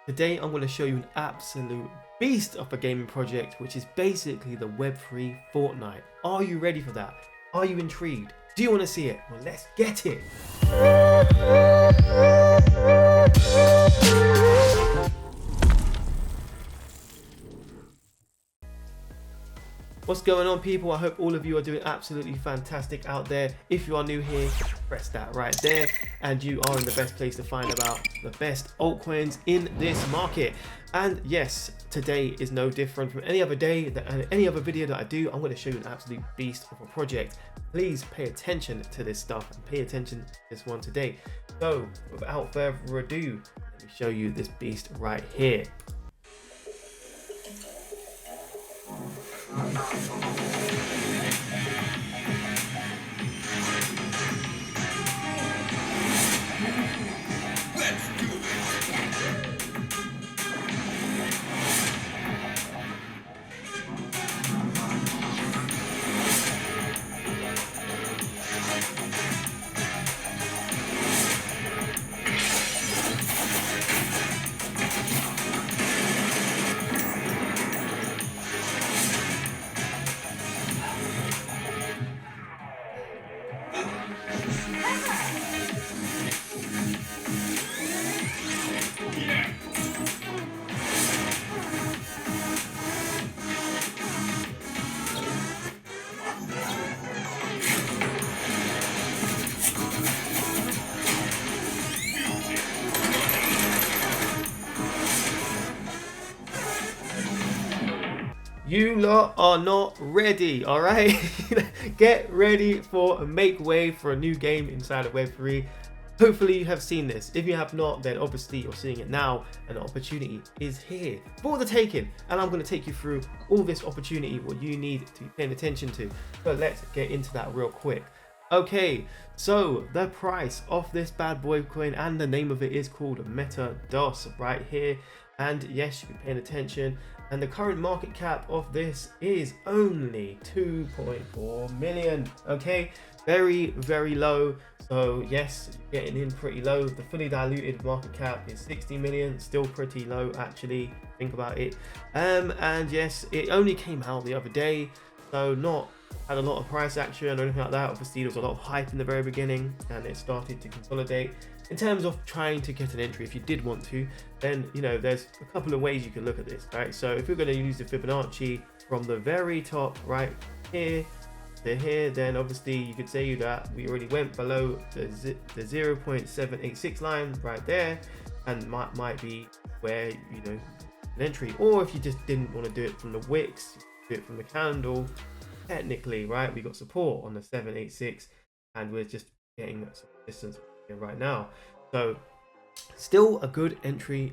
Today I'm going to show you an absolute beast of a gaming project, which is basically the Web3 Fortnite. Are you ready for that? Are you intrigued? Do you want to see it? Well, let's get it. What's going on, people? I hope all of you are doing absolutely fantastic out there. If you are new here, press that right there and you are in the best place to find about the best altcoins in this market. And yes, today is no different from any other day and any other video that I do. I'm going to show you an absolute beast of a project. Please pay attention to this stuff and pay attention to this one today. So without further ado, let me show you this beast right here. You lot are not ready, all right? Get ready for a make way for a new game inside of Web3. Hopefully you have seen this. If you have not, then obviously you're seeing it now and the opportunity is here for the taking. And I'm going to take you through all this opportunity, what you need to be paying attention to. But let's get into that real quick. Okay, so the price of this bad boy coin, and the name of it is called Metados right here. And yes, you've been paying attention. And the current market cap of this is only 2.4 million. Okay, very low. So yes, getting in pretty low. The fully diluted market cap is 60 million, still pretty low actually. Think about it. And yes, it only came out the other day, so not had a lot of price action or anything like that. Obviously, there was a lot of hype in the very beginning, and it started to consolidate. In terms of trying to get an entry, if you did want to, then you know there's a couple of ways you can look at this, right? So if you're going to use the Fibonacci from the very top right here to here, then obviously you could say that we already went below the 0.786 line right there, and might be where you know an entry. Or if you just didn't want to do it from the wicks, do it from the candle. Technically, right, we got support on the 786, and we're just getting some distance right now, so still a good entry,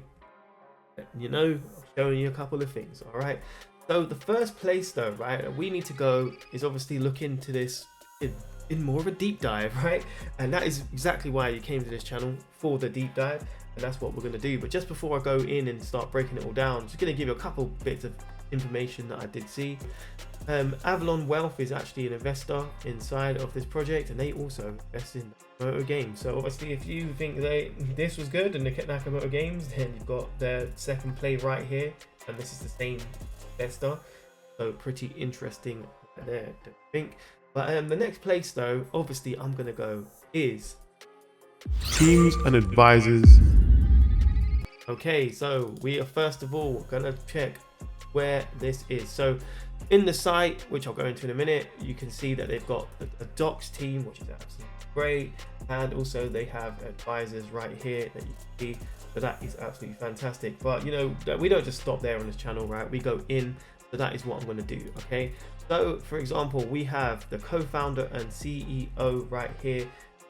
you know, showing you a couple of things. All right, so the first place though, right, we need to go is obviously look into this in more of a deep dive, right? And that is exactly why you came to this channel, for the deep dive, and that's what we're going to do. But just before I go in and start breaking it all down, I'm just going to give you a couple bits of information that I did see. Avalon Wealth is actually an investor inside of this project, and they also invest in Nakamoto Games. So obviously, if you think this was good and the Nakamoto Games, then you've got the second play right here, and this is the same investor. So pretty interesting there, don't you think? But the next place though, obviously I'm gonna go is teams and advisors. Okay, so we are first of all gonna check where this is. So in the site, which I'll go into in a minute, you can see that they've got a docs team, which is absolutely great, and also they have advisors right here that you can see. So that is absolutely fantastic. But you know, we don't just stop there on this channel, right? We go in. So that is what I'm going to do. Okay, so for example, we have the co-founder and CEO right here,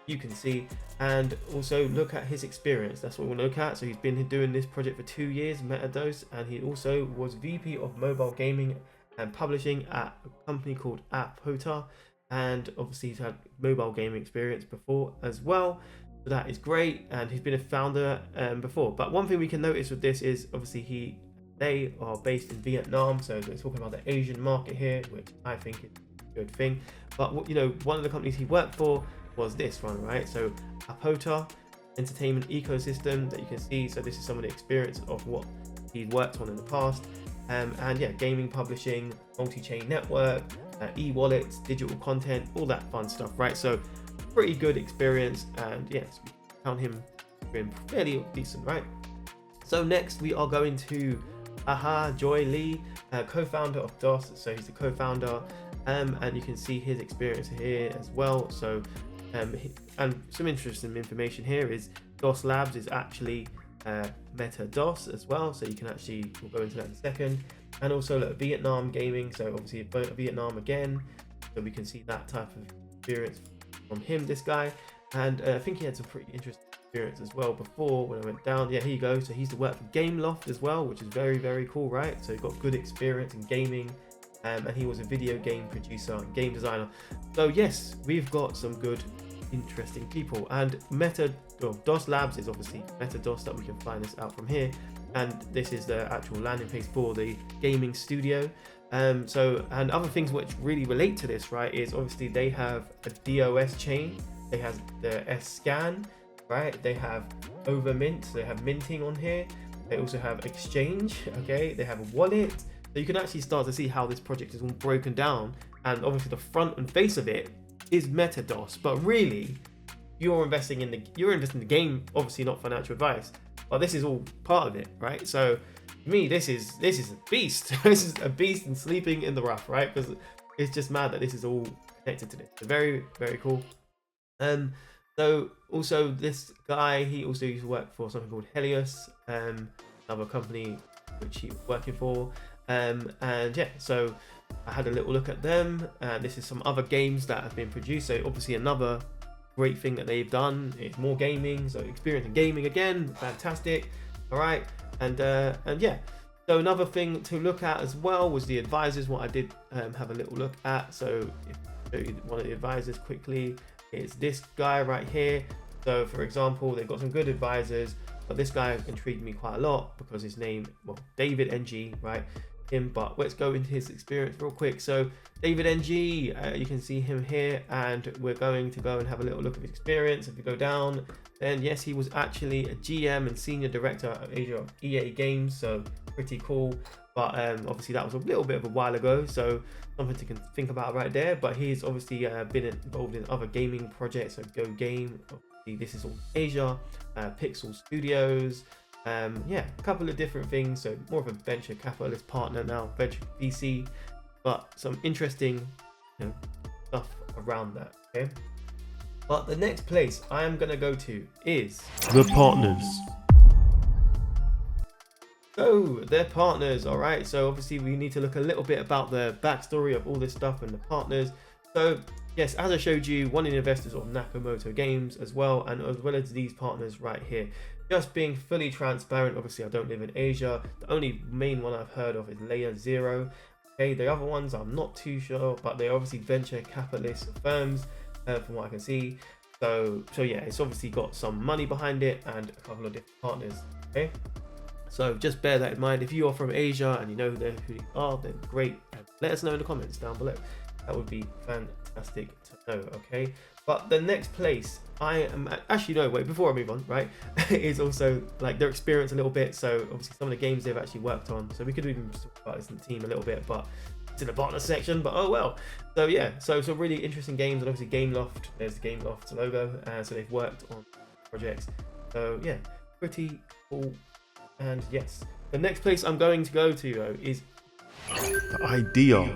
you can see, and also look at his experience. That's what we'll look at. So he's been doing this project for 2 years, Metados, and he also was VP of mobile gaming and publishing at a company called Apota, and obviously he's had mobile gaming experience before as well. So that is great, and he's been a founder before. But one thing we can notice with this is obviously they are based in Vietnam, so we're talking about the Asian market here, which I think is a good thing. But you know, one of the companies he worked for was this one, right? So Apota, entertainment ecosystem that you can see. So this is some of the experience of what he's worked on in the past. And yeah, gaming publishing, multi-chain network, e-wallets, digital content, all that fun stuff, right? So pretty good experience, and yes, we found him being fairly decent, right? So next we are going to Joy Lee, co-founder of DOS. So he's the co-founder, and you can see his experience here as well. So and some interesting information here is DOS Labs is actually Metados as well, so you can actually, we'll go into that in a second. And also look, Vietnam gaming, so obviously Vietnam again, so we can see that type of experience from him, this guy. And I think he had some pretty interesting experience as well before when I went down. Yeah, here you go. So he's to work for Gameloft as well, which is very, very cool, right? So he got good experience in gaming, and he was a video game producer and game designer. So yes, we've got some good interesting people. And DOS Labs is obviously Metados, that we can find this out from here, and this is the actual landing page for the gaming studio. So, and other things which really relate to this, right, is obviously they have a DOS chain, they have the S-Scan, right, they have Overmint, so they have minting on here, they also have exchange, okay, they have a wallet. So you can actually start to see how this project is all broken down, and obviously the front and face of it is Metados, but really you're investing in the game, obviously not financial advice, but this is all part of it, right? So to me, this is a beast. This is a beast and sleeping in the rough, right? Because it's just mad that this is all connected to this. So very, very cool. So also this guy, he also used to work for something called Helios, another company which he was working for. And yeah, so I had a little look at them, and this is some other games that have been produced. So obviously another great thing that they've done is more gaming, so experience in gaming again, fantastic. All right, and yeah, so another thing to look at as well was the advisors, what I did have a little look at. So if I show you one of the advisors quickly, it's this guy right here. So for example, they've got some good advisors, but this guy intrigued me quite a lot because his name, well, David NG, right, him. But let's go into his experience real quick. So David NG, you can see him here, and we're going to go and have a little look at his experience. If you go down, then yes, he was actually a GM and senior director of Asia of EA Games, so pretty cool. But obviously that was a little bit of a while ago, so something to think about right there. But he's obviously been involved in other gaming projects, so Go Game, obviously this is all Asia, Pixel Studios, yeah, a couple of different things. So more of a venture capitalist partner now, venture VC, but some interesting, you know, stuff around that. Okay, but the next place I am gonna go to is the partners. So they're partners, all right. So obviously we need to look a little bit about the backstory of all this stuff and the partners. So yes, as I showed you, one of the investors of Nakamoto Games as well, and as well as these partners right here. Just being fully transparent, obviously I don't live in Asia. The only main one I've heard of is Layer Zero. Okay, the other ones I'm not too sure, but they're obviously venture capitalist firms from what I can see. So yeah, it's obviously got some money behind it and a couple of different partners. Okay, so just bear that in mind. If you are from Asia and you know who they are, then great. Let us know in the comments down below. That would be fantastic to know. Okay, but the next place I am actually, no, wait, before I move on, right, is also like their experience a little bit. So obviously some of the games they've actually worked on. So we could even talk about this in the team a little bit, but it's in the partner section, but oh well. So yeah, so some really interesting games, and obviously Gameloft, there's the Gameloft logo, so they've worked on projects. So yeah, pretty cool. And yes, the next place I'm going to go to though is the idea.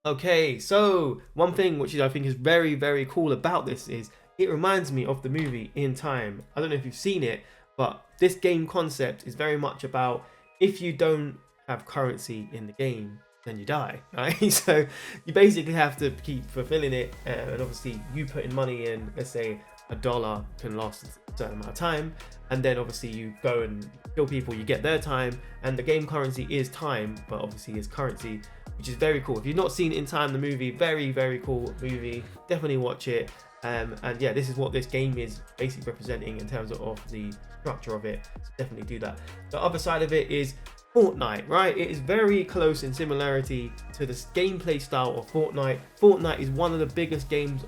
Okay, so one thing which I think is very, very cool about this is it reminds me of the movie In Time. I don't know if you've seen it, but this game concept is very much about if you don't have currency in the game, then you die, right? So you basically have to keep fulfilling it, and obviously you put in money in, let's say $1 can last a certain amount of time, and then obviously you go and kill people, you get their time, and the game currency is time, but obviously it's currency, which is very cool. If you've not seen In Time, the movie, very, very cool movie, definitely watch it. And yeah, this is what this game is basically representing in terms of the structure of it, so definitely do that. The other side of it is Fortnite, right? It is very close in similarity to the gameplay style of Fortnite. Fortnite is one of the biggest games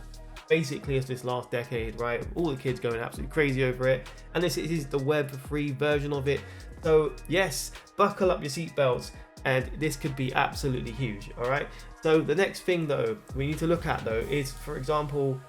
basically as this last decade, right? All the kids going absolutely crazy over it, and this is the web-free version of it. So yes, buckle up your seatbelts, and this could be absolutely huge. All right. So the next thing though we need to look at though is, for example,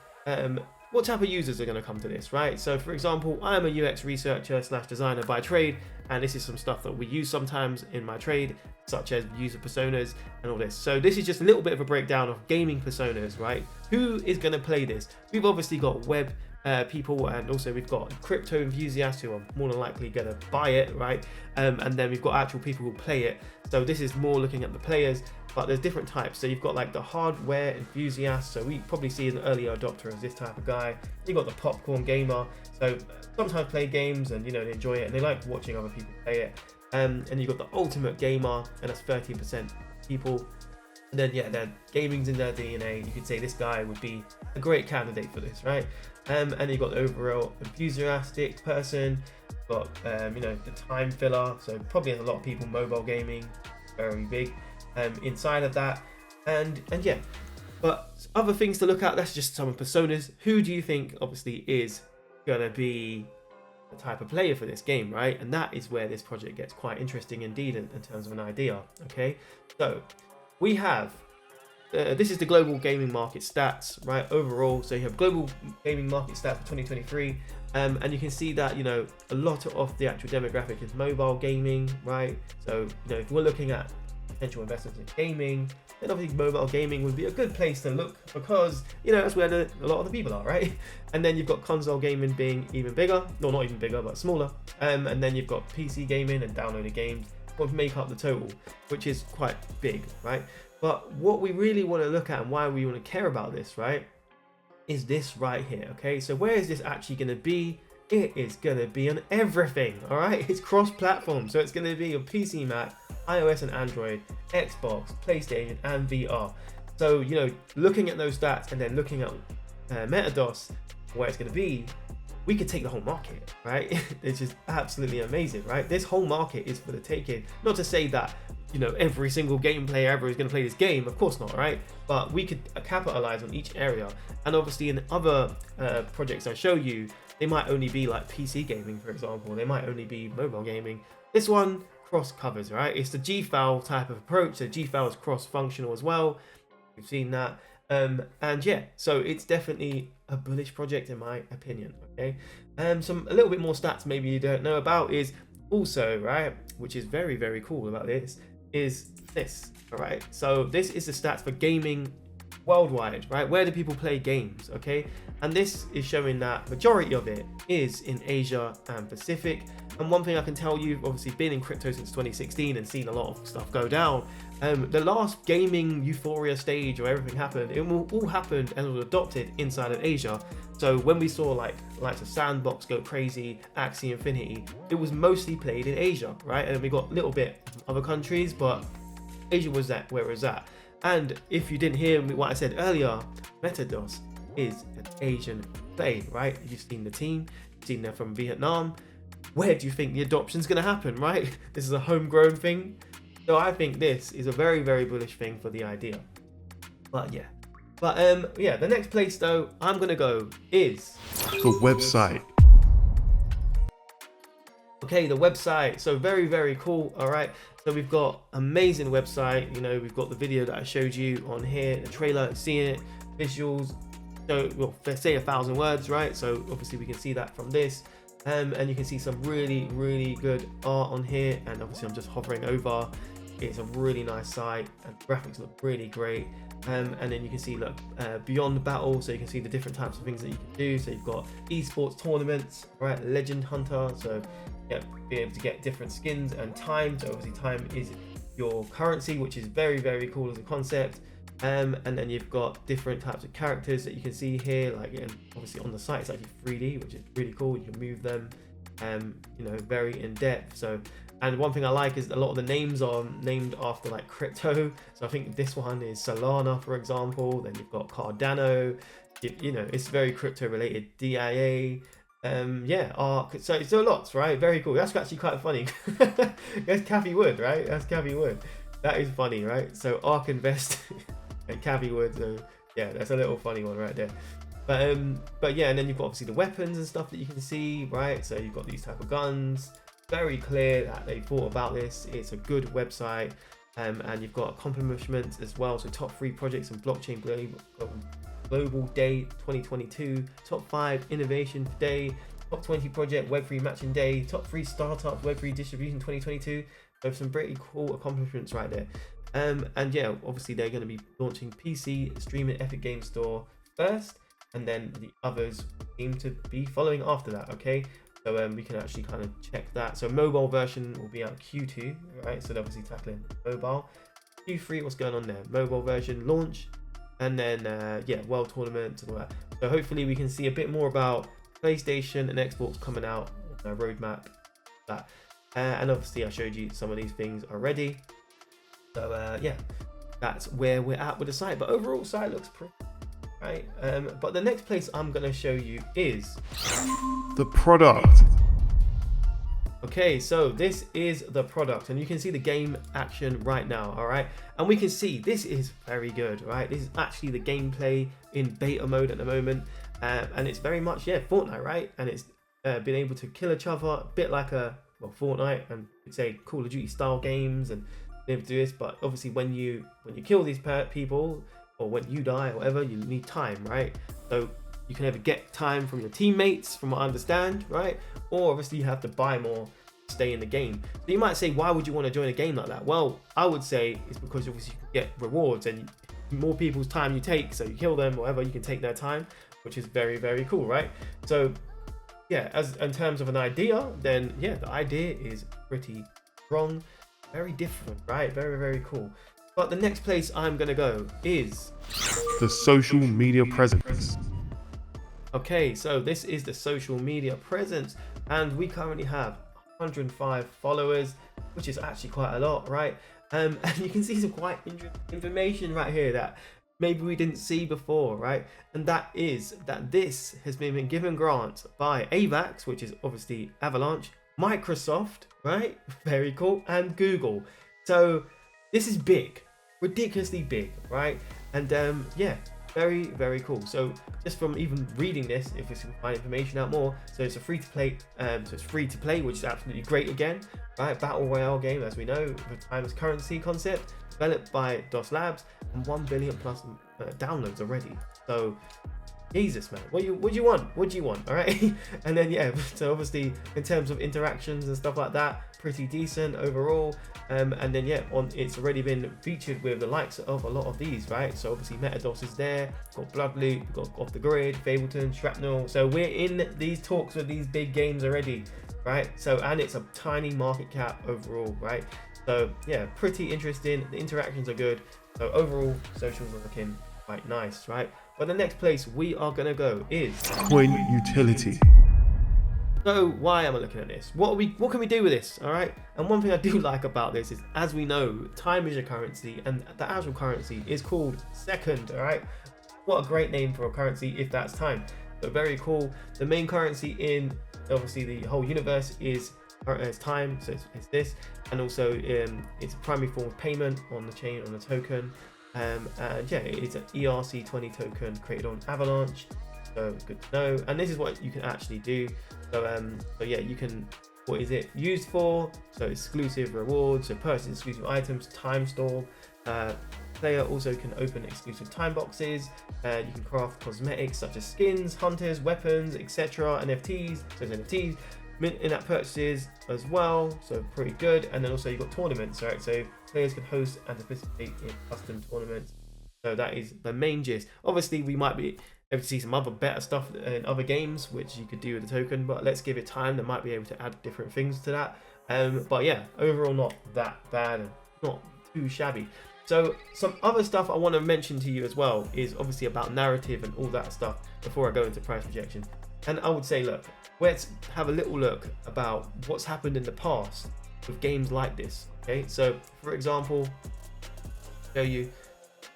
what type of users are going to come to this, right? So for example, I'm a UX researcher / designer by trade, and this is some stuff that we use sometimes in my trade, such as user personas and all this. So this is just a little bit of a breakdown of gaming personas, right? Who is going to play this? We've obviously got web people, and also we've got crypto enthusiasts who are more than likely going to buy it, right? And then we've got actual people who play it. So this is more looking at the players, but there's different types. So you've got like the hardware enthusiast, so we probably see an early adopter as this type of guy. You've got the popcorn gamer, so sometimes play games and they enjoy it and they like watching other people play it. And you've got the ultimate gamer, and that's 13% people. And then their gaming's in their DNA. You could say this guy would be a great candidate for this, right? And you've got the overall enthusiastic person, got the time filler, so probably has a lot of people mobile gaming, very big inside of that, and yeah. But other things to look at, that's just some personas. Who do you think obviously is gonna be the type of player for this game, right? And that is where this project gets quite interesting indeed in terms of an idea. Okay, so we have this is the global gaming market stats, right? Overall, so you have global gaming market stats for 2023, and you can see that a lot of the actual demographic is mobile gaming, right? So if we're looking at potential investments in gaming, then obviously mobile gaming would be a good place to look, because that's where a lot of the people are, right? And then you've got console gaming being even bigger, no, not even bigger, but smaller, and then you've got PC gaming and downloaded games would make up the total, which is quite big, right? But what we really want to look at and why we want to care about this, right, is this right here. Okay, so where is this actually going to be? It is going to be on everything. All right, it's cross-platform, so it's going to be on PC, Mac, iOS and Android, Xbox, PlayStation, and VR. So looking at those stats and then looking at Metados, where it's going to be, we could take the whole market, right? It's just absolutely amazing, right? This whole market is for the taking. Not to say that every single game player ever is going to play this game, of course not, right? But we could capitalize on each area. And obviously in other projects I show you, they might only be like PC gaming, for example. They might only be mobile gaming. This one cross covers, right? It's the GFAL type of approach. So GFAL is cross-functional as well. We've seen that. And yeah, so it's definitely a bullish project in my opinion. Okay, a little bit more stats maybe you don't know about is also, right, which is very, very cool about this, is this. All right, so this is the stats for gaming worldwide, right? Where do people play games? Okay, and this is showing that majority of it is in Asia and Pacific. And one thing I can tell you, obviously been in crypto since 2016 and seen a lot of stuff go down, the last gaming euphoria stage where everything happened, it all happened and was adopted inside of Asia. So when we saw like of Sandbox go crazy, Axie Infinity, it was mostly played in Asia, right? And we got a little bit other countries, but Asia was where it was at. And if you didn't hear what I said earlier, Metados is an Asian play, right? You've seen the team, you've seen them from Vietnam. Where do you think the adoption's going to happen, right? This is a homegrown thing. So I think this is a very, very bullish thing for the idea. But yeah, the next place though I'm going to go is the website. Okay, the website. So very, very cool. All right. So we've got amazing website. We've got the video that I showed you on here, the trailer, seeing it, visuals. So we'll say 1,000 words, right? So obviously we can see that from this. And you can see some really, really good art on here. And obviously I'm just hovering over. It's a really nice site and graphics look really great. And then you can see beyond the battle, so you can see the different types of things that you can do. So you've got esports tournaments, right? Legend Hunter, so yeah, be able to get different skins and time. So obviously time is your currency, which is very, very cool as a concept. And then you've got different types of characters that you can see here, obviously on the site it's actually 3D, which is really cool. You can move them, very in depth. So, and one thing I like is a lot of the names are named after crypto. So I think this one is Solana, for example. Then you've got Cardano. It's very crypto related. DIA. ARC. So lots, right? Very cool. That's actually quite funny. That's Cathie Wood, right? That's Cathie Wood. That is funny, right? So ARK Invest and Cathie Wood. So yeah, that's a little funny one right there. But yeah, and then you've got obviously the weapons and stuff that you can see, right? So you've got these type of guns. Very clear that they thought about this. It's a good website, and you've got accomplishments as well. So top 3 projects in blockchain global day 2022, top 5 innovation day, top 20 project Web3 matching day, top 3 startup Web3 distribution 2022. So some pretty cool accomplishments right there. And yeah, obviously they're going to be launching PC streaming Epic Game Store first, and then the others seem to be following after that. Okay, so we can actually kind of check that. So mobile version will be out Q2, right? So they're obviously tackling mobile. Q3, what's going on there? Mobile version launch, and then yeah, world tournaments and all that. So hopefully we can see a bit more about PlayStation and Xbox coming out on their roadmap. That and obviously I showed you some of these things already. So yeah, that's where we're at with the site. But overall, site looks pretty right. But the next place I'm gonna show you is The product. okay, so this is the product, and you can see the game action right now. All right, and we can see this is very good, right? This is actually the gameplay in beta mode at the moment, and it's very much Fortnite, right? And it's been able to kill each other a bit like Fortnite and say Call of Duty style games, and be able to do this. But obviously when you kill these people, or when you die or whatever, you need time, right? So you can either get time from your teammates, from what I understand, right? Or obviously you have to buy more to stay in the game. So you might say, why would you want to join a game like that? Well, I would say it's because obviously you can get rewards, and more people's time you take, so you kill them or whatever, you can take their time, which is very, very cool, right? So yeah, as in terms of an idea, then yeah, the idea is pretty strong, very different, right? Very, very cool. But the next place I'm gonna go is The social media presence. okay, so this is the social media presence, and we currently have 105 followers, which is actually quite a lot, right? And you can see some quite interesting information right here that maybe we didn't see before, right? And that is that this has been given grants by AVAX, which is obviously Avalanche, Microsoft, right? Very cool, and Google. So this is big, ridiculously big, right? And yeah, very, very cool. So just from even reading this, if you can find information out more, so it's a free to play, which is absolutely great again, right? Battle Royale game, as we know, with timeless currency concept, developed by DOS Labs, and 1 billion plus downloads already. So Jesus, man, what do you want? All right. And then yeah, so obviously in terms of interactions and stuff like that, pretty decent overall. And then yeah, it's already been featured with the likes of a lot of these, right? So obviously Metados is there, got Bloodloop, got Off the Grid, Fableton, Shrapnel. So we're in these talks with these big games already, right? So, and it's a tiny market cap overall, right? So yeah, pretty interesting. The interactions are good. So overall, socials are looking quite nice, right? But the next place we are gonna go is Coin utility. so why am I looking at this? What can we do with this? All right. And one thing I do like about this is, as we know, time is your currency, and the actual currency is called Second. All right. What a great name for a currency if that's time. So very cool. The main currency in obviously the whole universe is time. So it's this, and also it's a primary form of payment on the chain, on the token. And yeah, it's an ERC20 token created on Avalanche, so good to know. And this is what you can actually do. So yeah, you can, what is it used for? So exclusive rewards, so purchase exclusive items, time store. Player also can open exclusive time boxes. You can craft cosmetics such as skins, hunters, weapons, etc. NFTs, so it's NFTs. Mint in-app purchases as well, so pretty good. And then also you've got tournaments, right? So players can host and participate in custom tournaments. So that is the main gist. Obviously we might be able to see some other better stuff in other games which you could do with the token, but let's give it time. They might be able to add different things to that. But yeah, overall not that bad and not too shabby. So some other stuff I want to mention to you as well is obviously about narrative and all that stuff before I go into price projection. And I would say, look, let's have a little look about what's happened in the past with games like this. Okay, so for example, show you,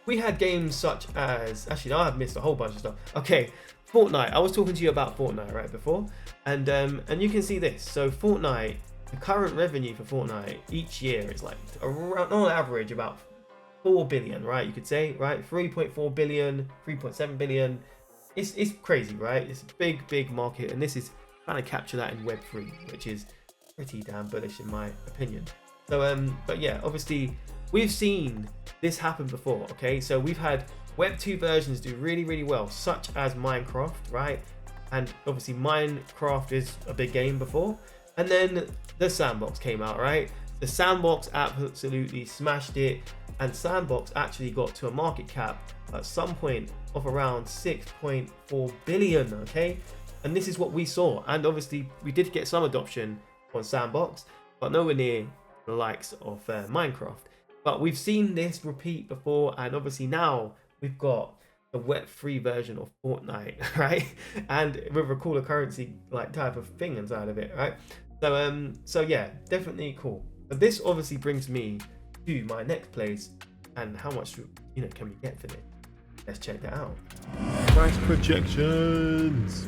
we had games such as, actually no, I've missed a whole bunch of stuff. Okay, Fortnite. I was talking to you about Fortnite right before, and you can see this. So Fortnite, the current revenue for Fortnite each year is like around, on average, about 4 billion, right? You could say, right? 3.4 billion, 3.7 billion. it's crazy, right? It's a big market, and this is trying to capture that in Web3, which is pretty damn bullish in my opinion. So but yeah, obviously we've seen this happen before. Okay, so we've had Web2 versions do really well, such as Minecraft, right? And obviously Minecraft is a big game before, and then the Sandbox came out, right? The Sandbox absolutely smashed it, and Sandbox actually got to a market cap at some point of around 6.4 billion. Okay, and this is what we saw, and obviously we did get some adoption on Sandbox, but nowhere near the likes of Minecraft. But we've seen this repeat before, and obviously now we've got the Web3 version of Fortnite, right? And with a cooler currency like type of thing inside of it, right? So yeah, definitely cool. But this obviously brings me to my next place, and how much can we get for this? Let's check that out. Price projections.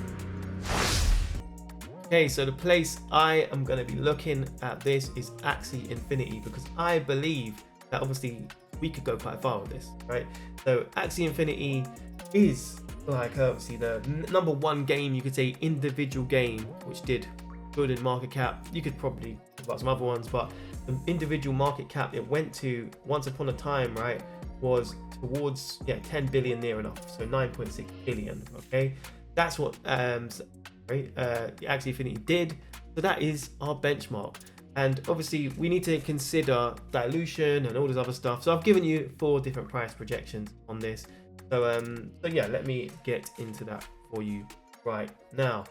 Okay, so the place I am going to be looking at this is Axie Infinity, because I believe that obviously we could go quite far with this, right? So Axie Infinity is like obviously the number one game, you could say, individual game which did good in market cap. You could probably talk about some other ones, but the individual market cap it went to once upon a time, right, was towards 10 billion near enough, so 9.6 billion. Okay, that's what Axie Infinity did. So that is our benchmark, and obviously we need to consider dilution and all this other stuff. So I've given you 4 different price projections on this. So yeah, let me get into that for you right now.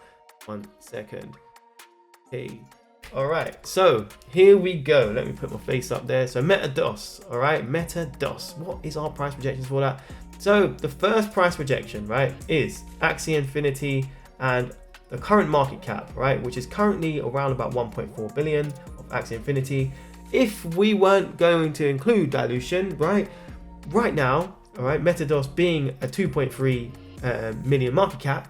1 second. Okay. All right, so here we go. Let me put my face up there. So Metados, all right, Metados. What is our price projections for that? So the first price projection, right, is Axie Infinity and the current market cap, right, which is currently around about 1.4 billion of Axie Infinity. If we weren't going to include dilution, right now, all right, Metados being a 2.3 million market cap,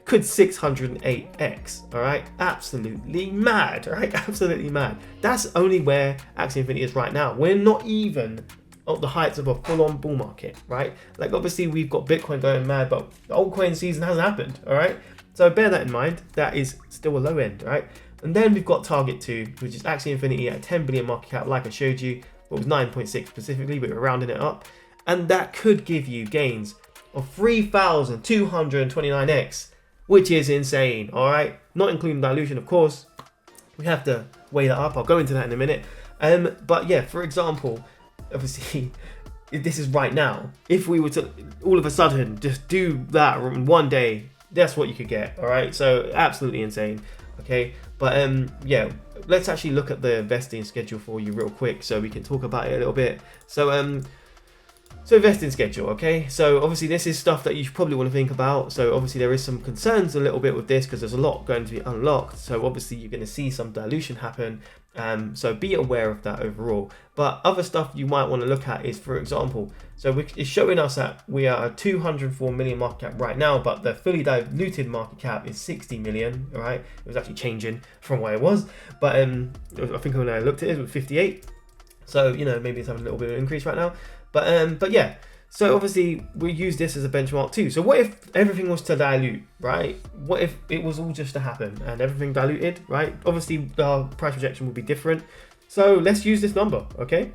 could 608x, all right, absolutely mad, right, absolutely mad. That's only where Axie Infinity is right now. We're not even at the heights of a full-on bull market, right? Like obviously we've got Bitcoin going mad, but the altcoin season hasn't happened, all right? So bear that in mind. That is still a low end, right? And then we've got Target 2, which is Axie Infinity at 10 billion market cap, like I showed you, but it was 9.6 specifically, but we're rounding it up, and that could give you gains of 3,229x, which is insane, all right? Not including dilution, of course. We have to weigh that up. I'll go into that in a minute. But yeah, for example, obviously, this is right now. If we were to all of a sudden just do that in one day, that's what you could get, all right? So absolutely insane, okay? But yeah, let's actually look at the vesting schedule for you real quick so we can talk about it a little bit. So vesting schedule, okay? So obviously this is stuff that you probably want to think about. So obviously there is some concerns a little bit with this because there's a lot going to be unlocked. So obviously you're going to see some dilution happen. So be aware of that overall. But other stuff you might want to look at is, for example, so it's showing us that we are at 204 million market cap right now, but the fully diluted market cap is 60 million, all right? It was actually changing from where it was. But I think when I looked at it, it was 58. So, maybe it's having a little bit of an increase right now. But yeah, so obviously we use this as a benchmark too. So what if everything was to dilute, right? What if it was all just to happen and everything diluted, right? Obviously our price projection will be different. So let's use this number, okay?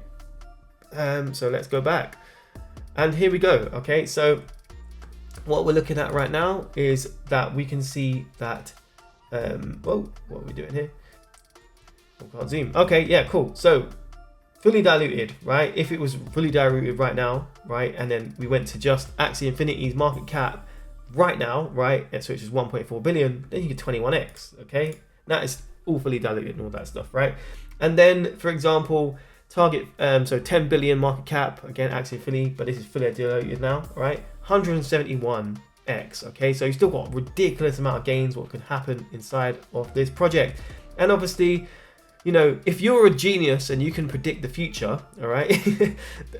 So let's go back. And here we go, okay? So what we're looking at right now is that we can see that, whoa, what are we doing here? I can't zoom. Okay, yeah, cool. So fully diluted, right? If it was fully diluted right now, right, and then we went to just Axie Infinity's market cap right now, right, so which is 1.4 billion, then you get 21x, okay? That is all fully diluted and all that stuff, right? And then, for example, Target, so 10 billion market cap, again, Axie Infinity, but this is fully diluted now, right? 171x, okay? So you still got a ridiculous amount of gains, what could happen inside of this project. And obviously, if you're a genius and you can predict the future, all right,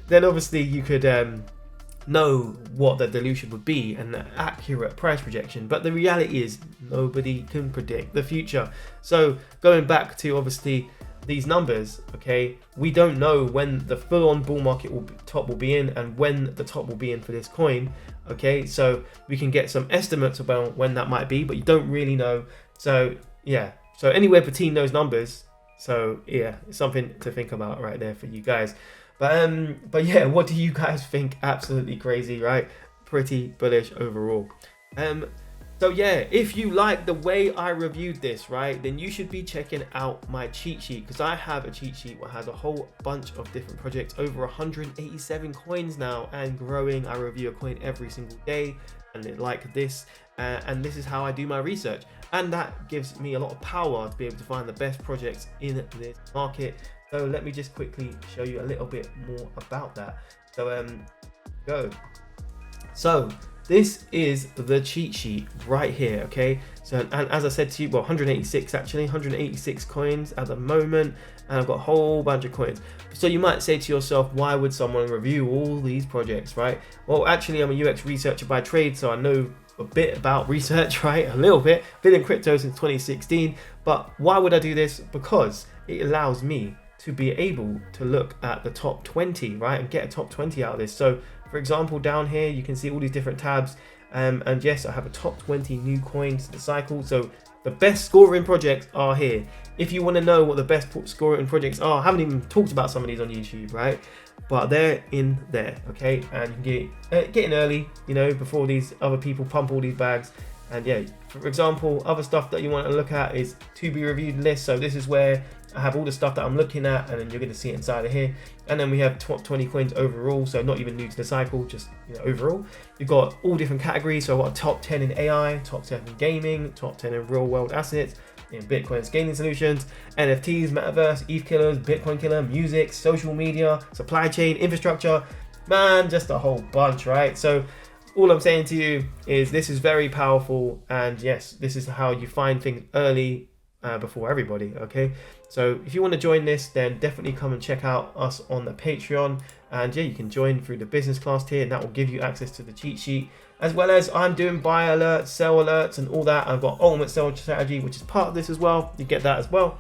then obviously you could know what the dilution would be and the accurate price projection. But the reality is nobody can predict the future. So going back to obviously these numbers, okay, we don't know when the full-on bull market top will be in and when the top will be in for this coin. Okay, so we can get some estimates about when that might be, but you don't really know. So yeah, so anywhere between those numbers. So yeah, it's something to think about right there for you guys. But yeah, what do you guys think? Absolutely crazy, right? Pretty bullish overall. So yeah, if you like the way I reviewed this, right, then you should be checking out my cheat sheet, because I have a cheat sheet that has a whole bunch of different projects, over 187 coins now and growing. I review a coin every single day, and like this, and this is how I do my research, and that gives me a lot of power to be able to find the best projects in this market. So let me just quickly show you a little bit more about that. So this is the cheat sheet right here, okay? So, and as I said to you, well, 186 actually, 186 coins at the moment, and I've got a whole bunch of coins. So you might say to yourself, why would someone review all these projects, right? Well, actually, I'm a UX researcher by trade, so I know a bit about research, right? A little bit. Been in crypto since 2016, but why would I do this? Because it allows me to be able to look at the top 20, right, and get a top 20 out of this. So for example, down here you can see all these different tabs, and yes, I have a top 20 new coins to the cycle. So the best scoring projects are here. If you want to know what the best scoring projects are, I haven't even talked about some of these on YouTube, right, but they're in there, okay? And you can get in early, you know, before these other people pump all these bags. And yeah, for example, other stuff that you want to look at is to be reviewed list. So this is where I have all the stuff that I'm looking at, and then you're going to see it inside of here. And then we have top 20 coins overall, so not even new to the cycle, just, you know, overall. We've got all different categories. So I've got top 10 in AI, top 10 in gaming, top 10 in real world assets, in Bitcoin scaling solutions, NFTs, metaverse, ETH killers, Bitcoin killer, music, social media, supply chain, infrastructure, man, just a whole bunch, right? So all I'm saying to you is this is very powerful, and yes, this is how you find things early before everybody, okay? So if you want to join this, then definitely come and check out us on the Patreon, and yeah, you can join through the business class tier, and that will give you access to the cheat sheet, as well as I'm doing buy alerts, sell alerts, and all that. I've got ultimate sell strategy, which is part of this as well. You get that as well.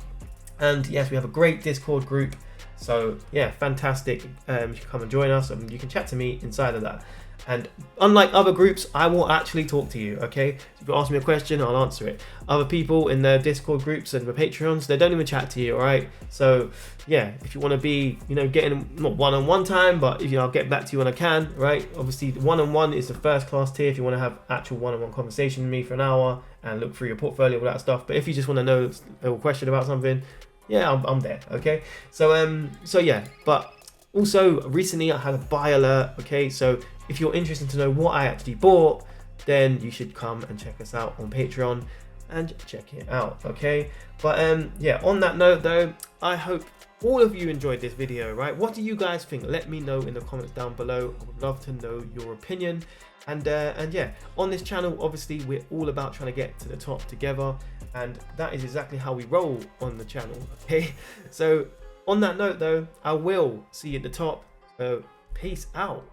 And yes, we have a great Discord group, so yeah, fantastic. You can come and join us, and you can chat to me inside of that. And unlike other groups, I will actually talk to you, okay? If you ask me a question, I'll answer it. Other people in the Discord groups and the Patreons, they don't even chat to you, all right? So yeah, if you want to be, you know, getting not one-on-one time, but if you know, I'll get back to you when I can, right? Obviously, the one-on-one is the first class tier if you want to have actual one-on-one conversation with me for an hour and look through your portfolio, all that stuff. But if you just want to know a little question about something, yeah, I'm there, okay? So yeah, but also recently I had a buy alert, okay? So if you're interested to know what I actually bought, then you should come and check us out on Patreon and check it out, okay? But yeah, on that note though, I hope all of you enjoyed this video, right? What do you guys think? Let me know in the comments down below. I would love to know your opinion. And yeah, on this channel, obviously we're all about trying to get to the top together, and that is exactly how we roll on the channel, okay? So on that note though, I will see you at the top. So peace out.